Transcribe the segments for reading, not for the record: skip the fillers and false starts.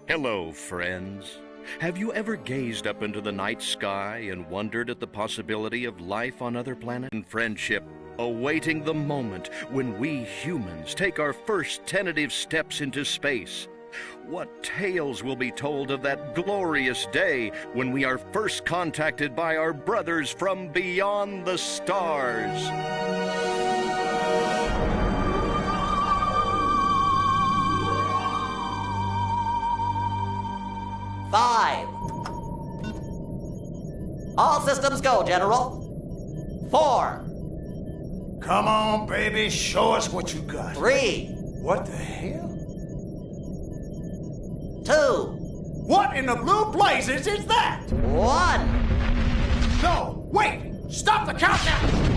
Hello, friends. Have you ever gazed up into the night sky and wondered at the possibility of life on other planets and friendship, awaiting the moment when we humans take our first tentative steps into space? What tales will be told of that glorious day when we are first contacted by our brothers from beyond the stars? 5. All systems go, General. 4. Come on, baby, show us what you got. 3. What the hell? 2. What in the blue blazes is that? 1. No, wait! Stop the countdown!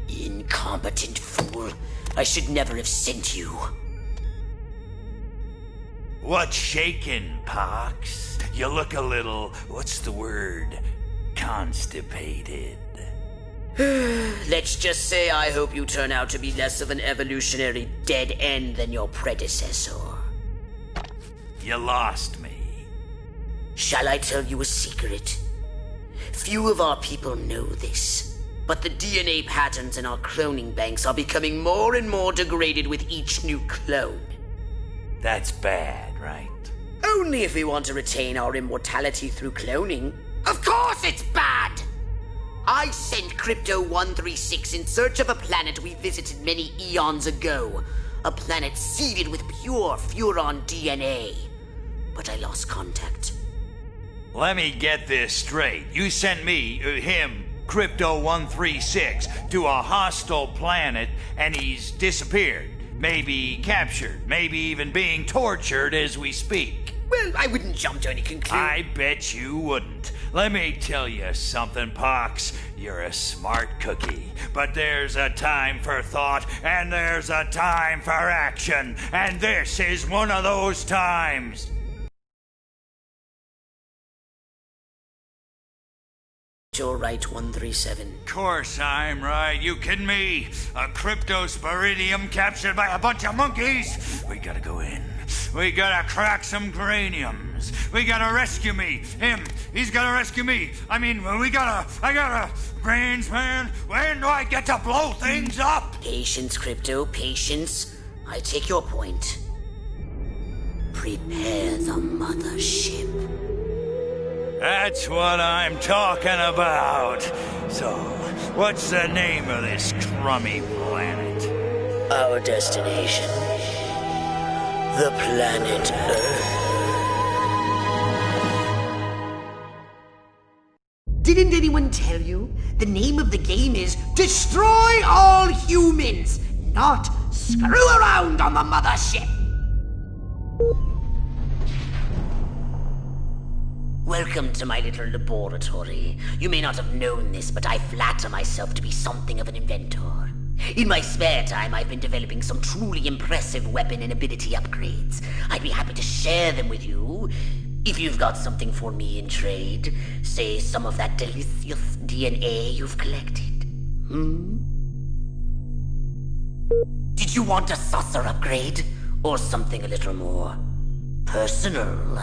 Incompetent fool. I should never have sent you. What's shaking, Pox? You look a little, what's the word, constipated. Let's just say I hope you turn out to be less of an evolutionary dead end than your predecessor. You lost me. Shall I tell you a secret? Few of our people know this, but the DNA patterns in our cloning banks are becoming more and more degraded with each new clone. That's bad, right? Only if we want to retain our immortality through cloning. Of course it's bad! I sent Crypto-136 in search of a planet we visited many eons ago. A planet seeded with pure Furon DNA. But I lost contact. Let me get this straight. You sent me, him, Crypto-136, to a hostile planet and he's disappeared. Maybe captured. Maybe even being tortured as we speak. Well, I wouldn't jump to any conclusion. I bet you wouldn't. Let me tell you something, Pox. You're a smart cookie. But there's a time for thought, and there's a time for action. And this is one of those times. You're right, 137. Course I'm right. You kidding me? A cryptosporidium captured by a bunch of monkeys? We gotta go in. We gotta crack some craniums. We gotta rescue me. Him. He's gotta rescue me. I gotta... Brains, man. When do I get to blow things up? Patience, Crypto, patience. I take your point. Prepare the mothership. That's what I'm talking about. So, what's the name of this crummy planet? Our destination. The planet Earth. Didn't anyone tell you? The name of the game is Destroy All Humans, not Screw Around on the Mothership. Welcome to my little laboratory. You may not have known this, but I flatter myself to be something of an inventor. In my spare time, I've been developing some truly impressive weapon and ability upgrades. I'd be happy to share them with you, if you've got something for me in trade. Say some of that delicious DNA you've collected. Did you want a saucer upgrade? Or something a little more personal?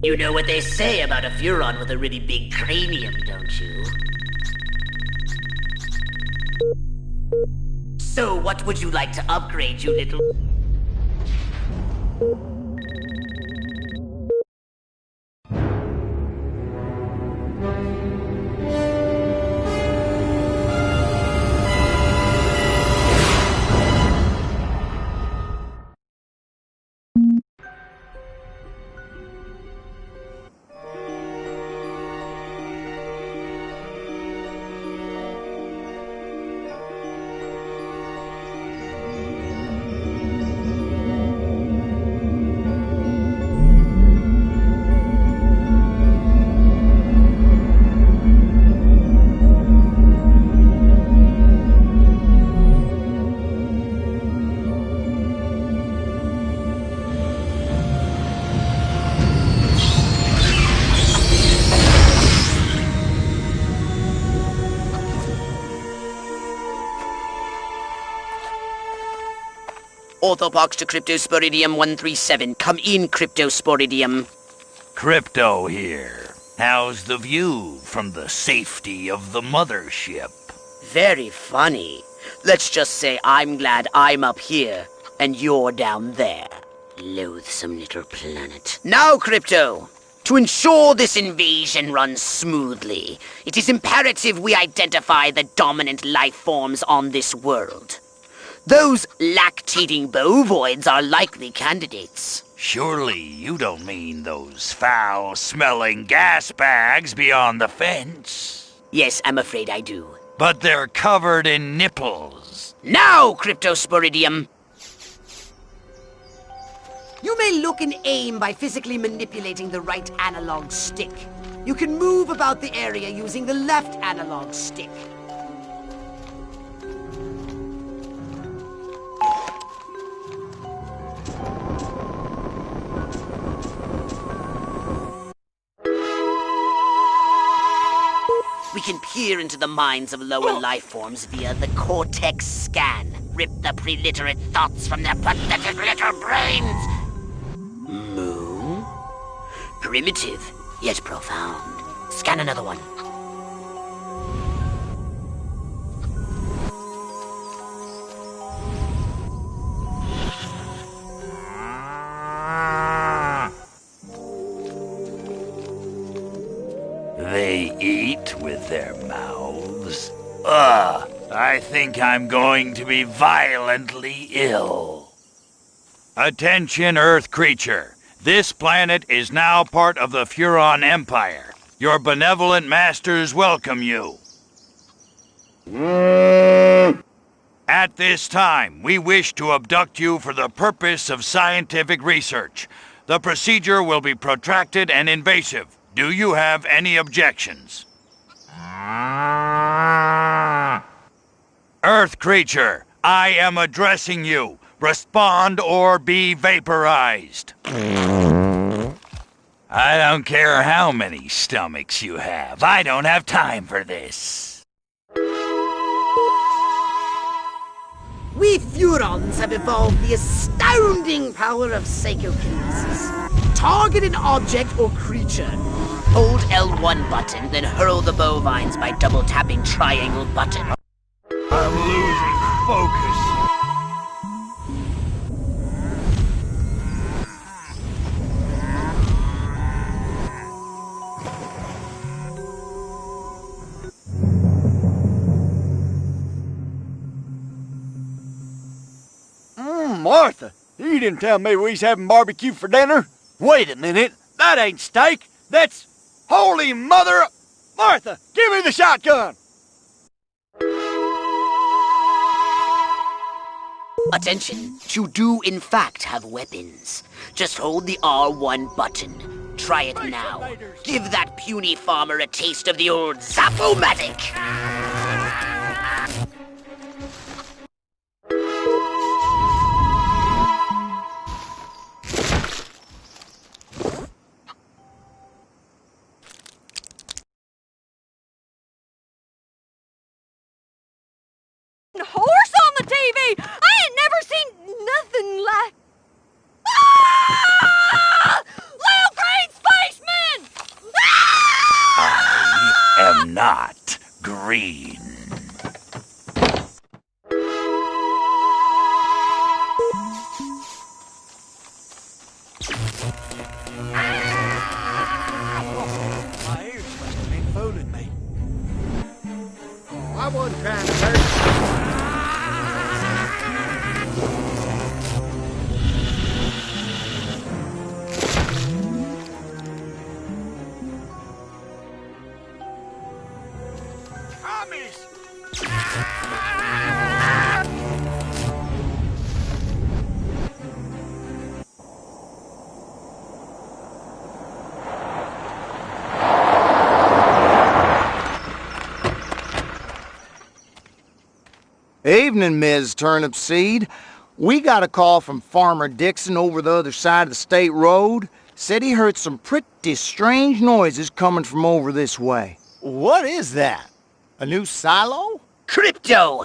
You know what they say about a Furon with a really big cranium, don't you? So, what would you like to upgrade, you little... Orthopox to Cryptosporidium 137. Come in, Cryptosporidium. Crypto here. How's the view from the safety of the mothership? Very funny. Let's just say I'm glad I'm up here, and you're down there. Loathsome little planet. Now, Crypto! To ensure this invasion runs smoothly, it is imperative we identify the dominant life forms on this world. Those lactating bovoids are likely candidates. Surely you don't mean those foul-smelling gas bags beyond the fence? Yes, I'm afraid I do. But they're covered in nipples. Now, Cryptosporidium! You may look and aim by physically manipulating the right analog stick. You can move about the area using the left analog stick. We can peer into the minds of lower life forms via the cortex scan. Rip the preliterate thoughts from their pathetic little brains. Moo? Primitive, yet profound. Scan another one. They eat with their mouths. Ugh, I think I'm going to be violently ill. Attention, Earth creature. This planet is now part of the Furon Empire. Your benevolent masters welcome you. At this time, we wish to abduct you for the purpose of scientific research. The procedure will be protracted and invasive. Do you have any objections? Earth creature, I am addressing you. Respond or be vaporized. I don't care how many stomachs you have. I don't have time for this. We Furons have evolved the astounding power of psychokinesis. Target an object or creature. Hold L1 button, then hurl the bovines by double-tapping triangle button. I'm losing focus. Martha, you didn't tell me we was having barbecue for dinner. Wait a minute, that ain't steak. That's holy mother... Martha, give me the shotgun. Attention, you do in fact have weapons. Just hold the R1 button. Try it now. Give that puny farmer a taste of the old Zap-O-Matic. Horse on the TV! I ain't never seen nothing like... Ah! Lil Green Spaceman! Ah! I am not green. My ears must have been fooling me. I wasn't trying to hurt you. Evening, Ms. Turnipseed. We got a call from Farmer Dixon over the other side of the state road. Said he heard some pretty strange noises coming from over this way. What is that? A new silo? Crypto!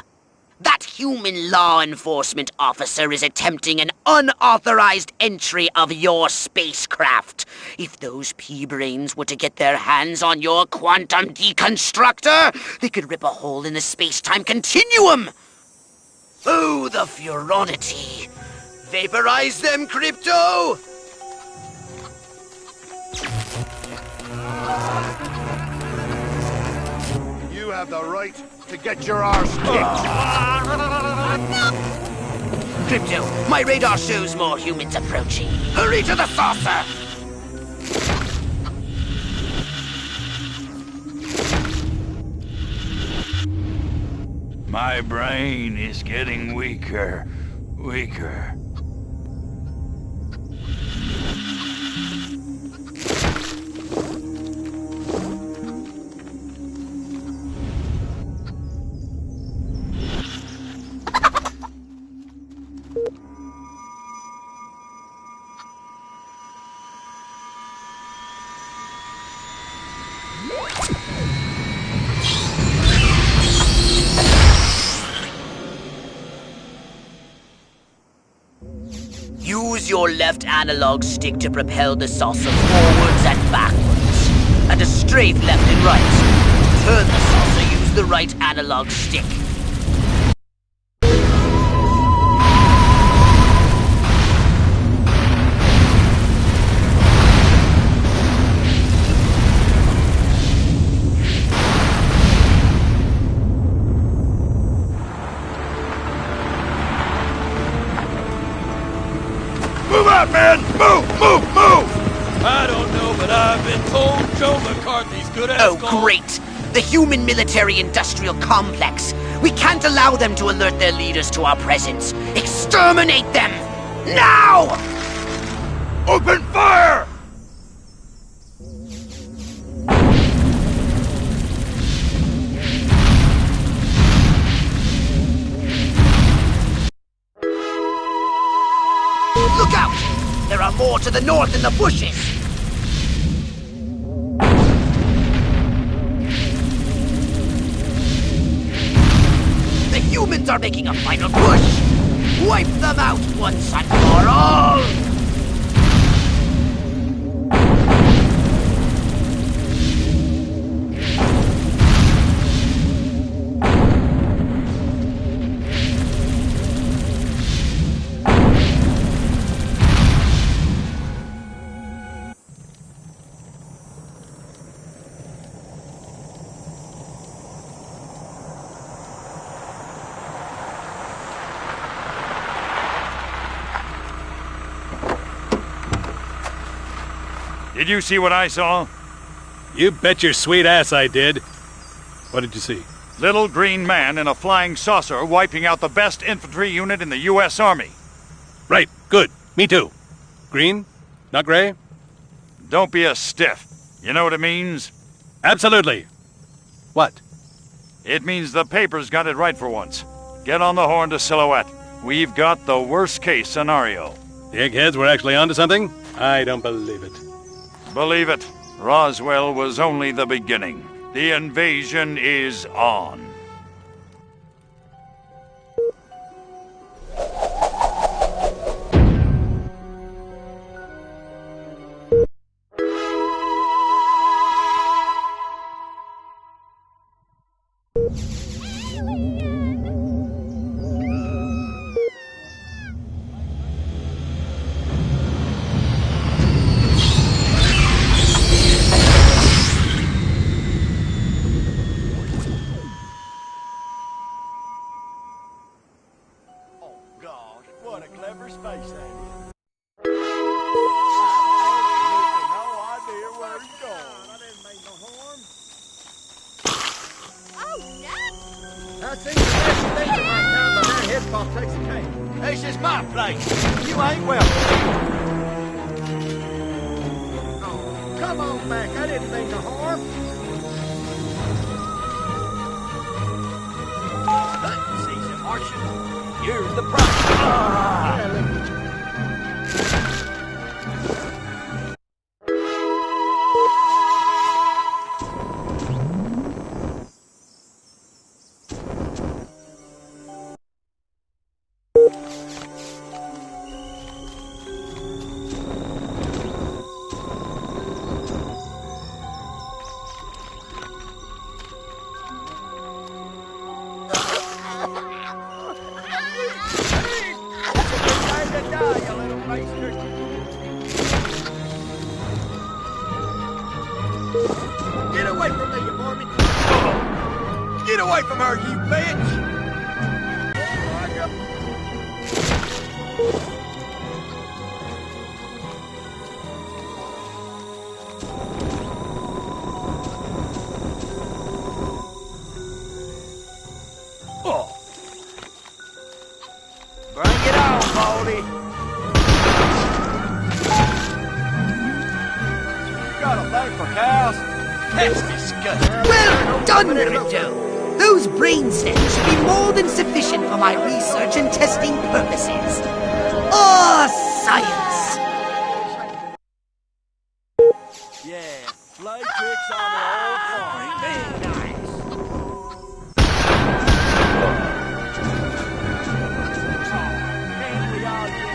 That human law enforcement officer is attempting an unauthorized entry of your spacecraft. If those pea-brains were to get their hands on your quantum deconstructor, they could rip a hole in the space-time continuum. Oh, the furonity. Vaporize them, Crypto! You have the right to get your arse kicked. Crypto, my radar shows more humans approaching. Hurry to the saucer! My brain is getting weaker. Use your left analog stick to propel the saucer forwards and backwards, and a strafe left and right. Turn the saucer, use the right analog stick. Move out, man! Move! I don't know, but I've been told Joe McCarthy's good as Oh, gold. great! The human military-industrial complex. We can't allow them to alert their leaders to our presence. Exterminate them! Now! Open fire! Look out! There are more to the north in the bushes! The humans are making a final push! Wipe them out once and for all! Did you see what I saw? You bet your sweet ass I did. What did you see? Little green man in a flying saucer wiping out the best infantry unit in the U.S. Army. Right, good. Me too. Green? Not gray? Don't be a stiff. You know what it means? Absolutely. What? It means the paper's got it right for once. Get on the horn to Silhouette. We've got the worst case scenario. The eggheads were actually onto something? I don't believe it. Believe it, Roswell was only the beginning. The invasion is on. God, what a clever space that is. No idea where he's going. I didn't make no harm. Oh, nuts! I think the best thing to my time when that head pop takes a cake. This is my place. You ain't welcome. Oh, come on back. I didn't mean no harm. Hunting season, Martian. You're the prize. Get away from her, you bitch! Oh. Bring it on, Baldy! You got a thing for cows? That's disgusting. Well done, Crypto! Those brain stems should be more than sufficient for my research and testing purposes. Ah, science! Yeah, play tricks on the old farm. Nice. Can't we all get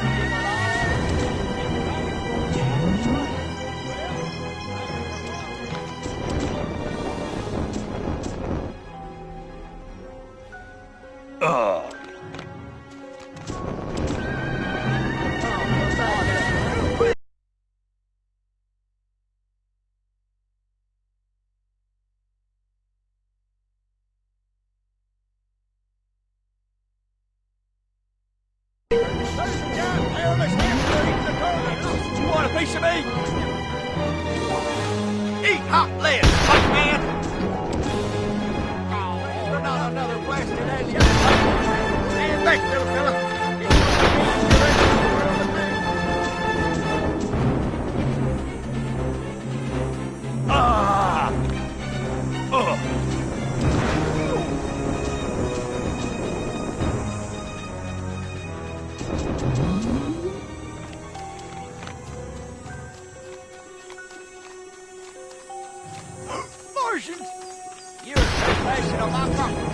You want a piece of me? Eat hot lead, fuck man! Oh, not another blasted alien. Stand back, little fella. Ah! Ugh! Martians! You're trespassing on my property.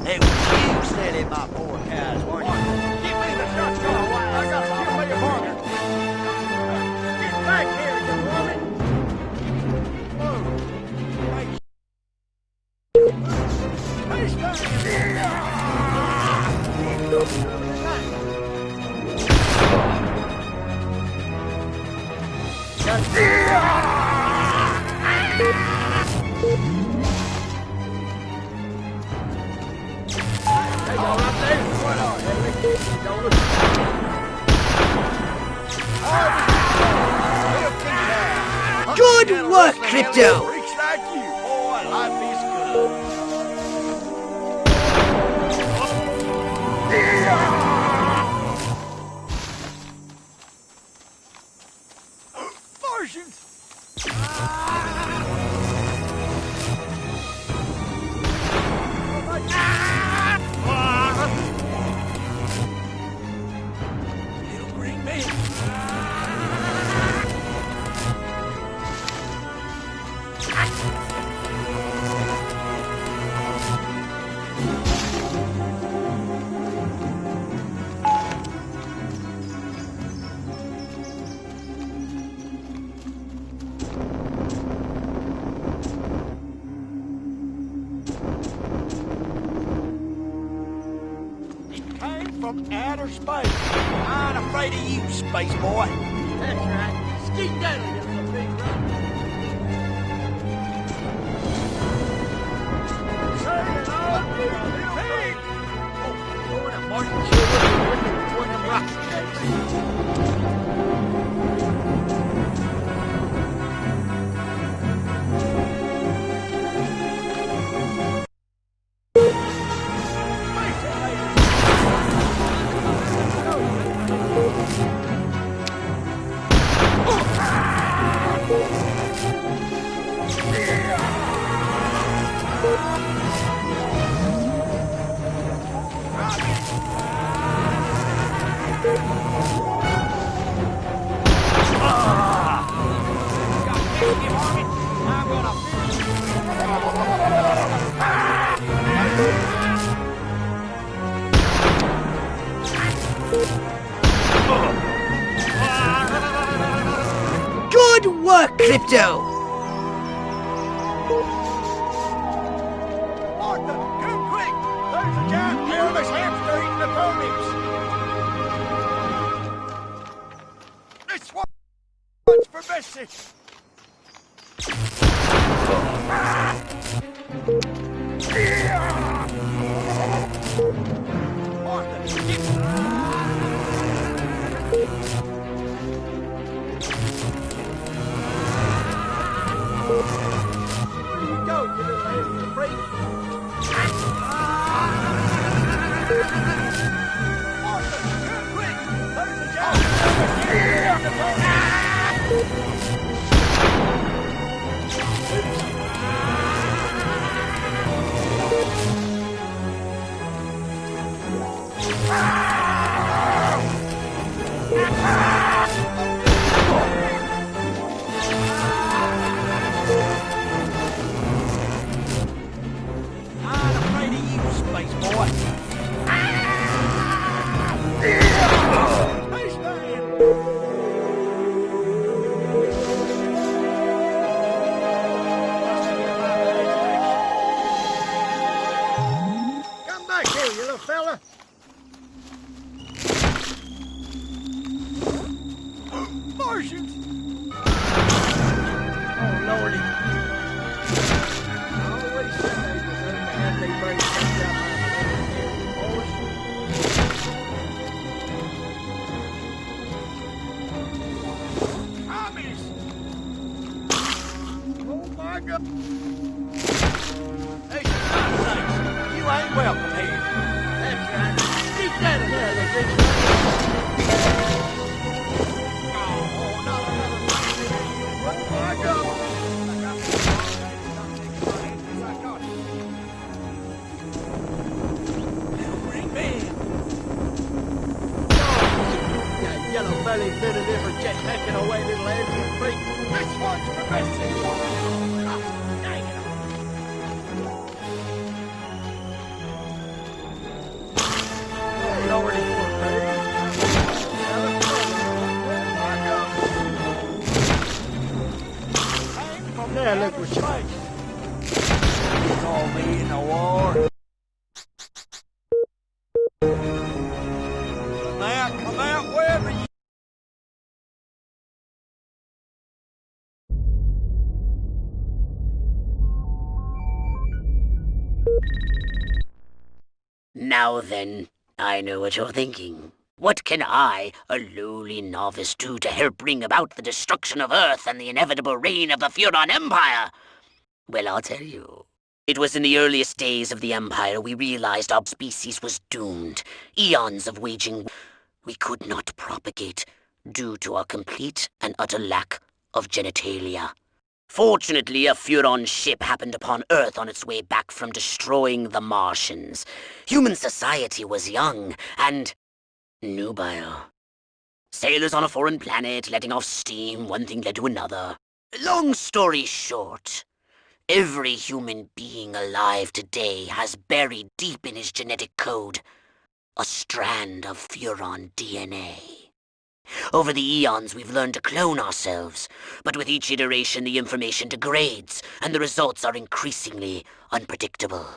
It was you stealing my poor cows, weren't you? Give me the shotgun. I got to give me a burger. Get back here, you woman. Hey, stop. Good work, Crypto! Freaks like you, boy, life is good. Martians! It'll bring me. From outer space. I ain't afraid of you, space boy. That's right. Skeet down, you little big rat. Say it all, you little pig! Oh, that Martin sure looking wicked one of them rocks. Look, Crypto! Martha, come quick! There's a giant hairless hamster eating the turnips! This one's for Bessie! Martha, Here you go, you little alien freak! Martha, come quick! There's a giant I'm afraid of you, space boy. Come back here, you little fella. Martians! Oh, Lordy. I always said they deserve to have their brains sucked out by the Commies! Oh, my God. Hey, for God's sakes, you ain't welcome here. That's right. Keep that in there, little bitch. Yellow-bellied bit of different jet packing away, little alien freak. This one's for Bessie. Oh, dang it. Oh, Lordy, poor baby. Hang from there, look what you make. You call me in the war. Come out, wherever you... Now then, I know what you're thinking. What can I, a lowly novice, do to help bring about the destruction of Earth and the inevitable reign of the Furon Empire? Well, I'll tell you. It was in the earliest days of the Empire we realized our species was doomed. Eons of waging we could not propagate due to our complete and utter lack of genitalia. Fortunately, a Furon ship happened upon Earth on its way back from destroying the Martians. Human society was young and nubile. Sailors on a foreign planet, letting off steam, one thing led to another. Long story short, every human being alive today has buried deep in his genetic code a strand of Furon DNA. Over the eons, we've learned to clone ourselves, but with each iteration the information degrades, and the results are increasingly unpredictable.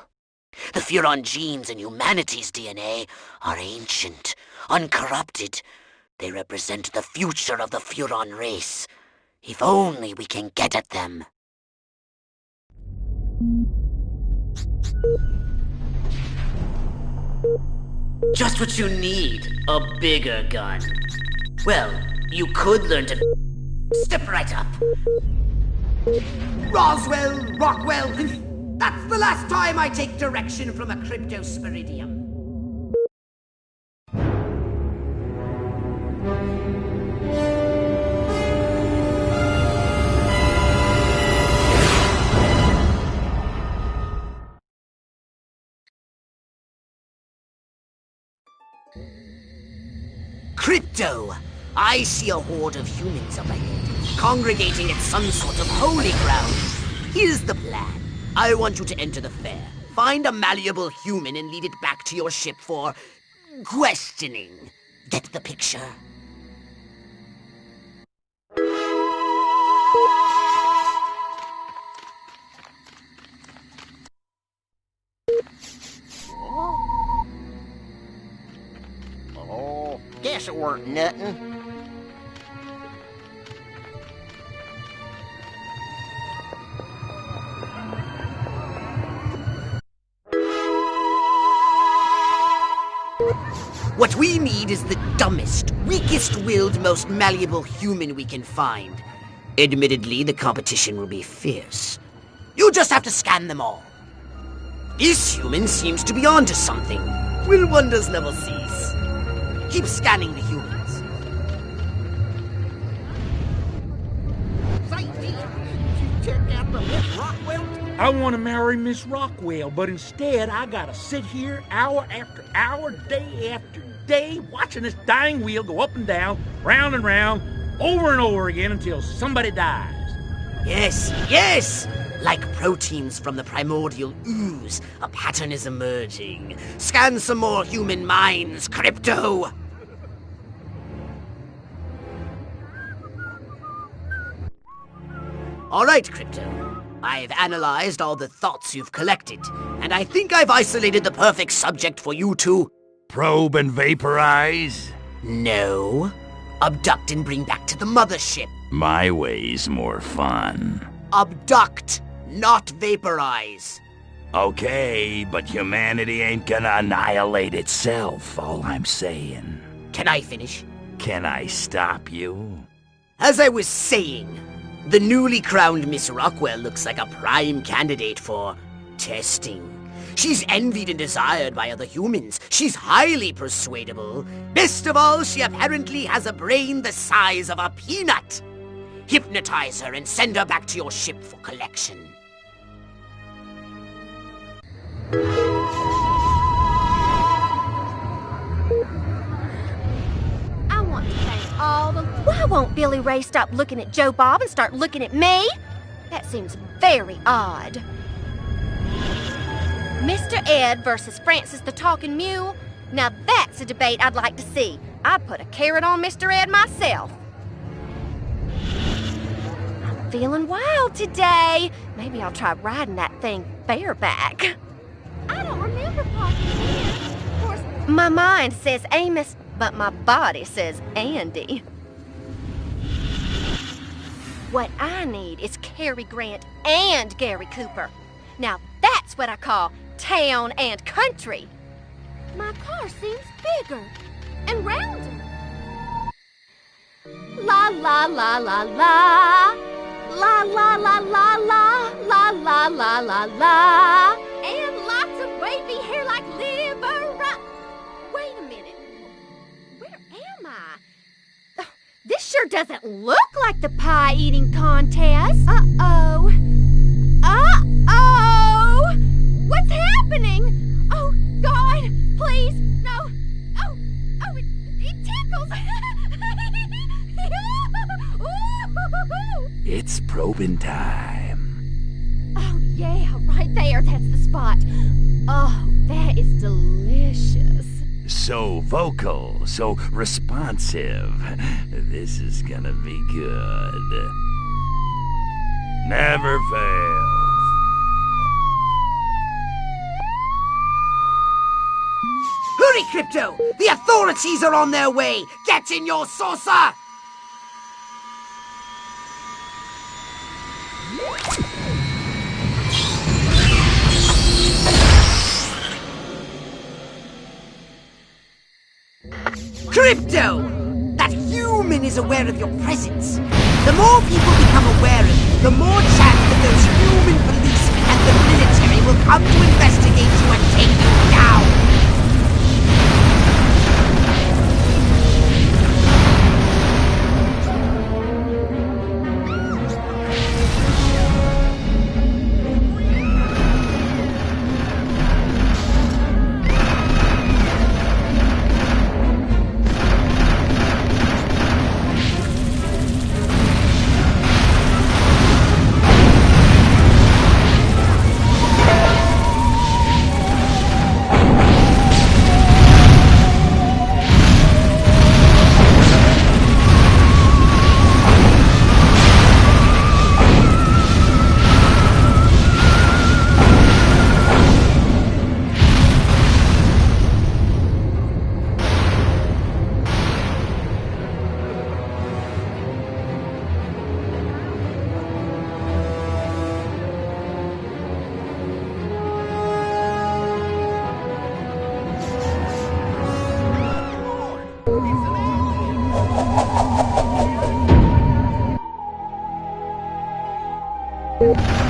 The Furon genes in humanity's DNA are ancient, uncorrupted. They represent the future of the Furon race. If only we can get at them. Just what you need, a bigger gun. Well, you could learn to step right up. Roswell, Rockwell, that's the last time I take direction from a cryptosporidium. Crypto! I see a horde of humans up ahead, congregating at some sort of holy ground. Here's the plan. I want you to enter the fair, find a malleable human and lead it back to your ship for questioning. Get the picture? it weren't nothing. What we need is the dumbest, weakest-willed, most malleable human we can find. Admittedly, the competition will be fierce. You'll just have to scan them all. This human seems to be onto something. Will wonders never cease? Keep scanning the humans. I want to marry Miss Rockwell, but instead I gotta sit here hour after hour, day after day, watching this dying wheel go up and down, round and round, over and over again until somebody dies. Yes, yes! Like proteins from the primordial ooze, a pattern is emerging. Scan some more human minds, Crypto! All right, Crypto. I've analyzed all the thoughts you've collected, and I think I've isolated the perfect subject for you to... Probe and vaporize? No. Abduct and bring back to the mothership. My way's more fun. Abduct, not vaporize. Okay, but humanity ain't gonna annihilate itself, all I'm saying. Can I finish? Can I stop you? As I was saying, the newly crowned Miss Rockwell looks like a prime candidate for testing. She's envied and desired by other humans. She's highly persuadable. Best of all, she apparently has a brain the size of a peanut. Hypnotize her and send her back to your ship for collection. I want to thank all the... Why won't Billy Ray stop looking at Joe Bob and start looking at me? That seems very odd. Mr. Ed versus Francis the Talking Mule? Now that's a debate I'd like to see. I'd put a carrot on Mr. Ed myself. I'm feeling wild today. Maybe I'll try riding that thing bareback. I don't remember talking to him. Of course, my mind says Amos, but my body says Andy. What I need is Cary Grant and Gary Cooper. Now that's what I call town and country. My car seems bigger and rounder. La la la la la. La la la la la. La la la la la. And lots of wavy hair like liver. Wait a minute. Where am I? Oh, this sure doesn't look like the pie eating contest. Uh-oh. Uh-oh! What's happening? Oh, God, please, no. Oh, it tickles. It's probing time. Oh, yeah, right there. That's the spot. Oh, that is delicious. So vocal, so responsive. This is gonna be good. Never fails. Hurry, Crypto! The authorities are on their way! Get in your saucer! Crypto! That human is aware of your presence. The more people become aware of you, the more chance that those human police and the military will come to investigate you and take you down. Thank you.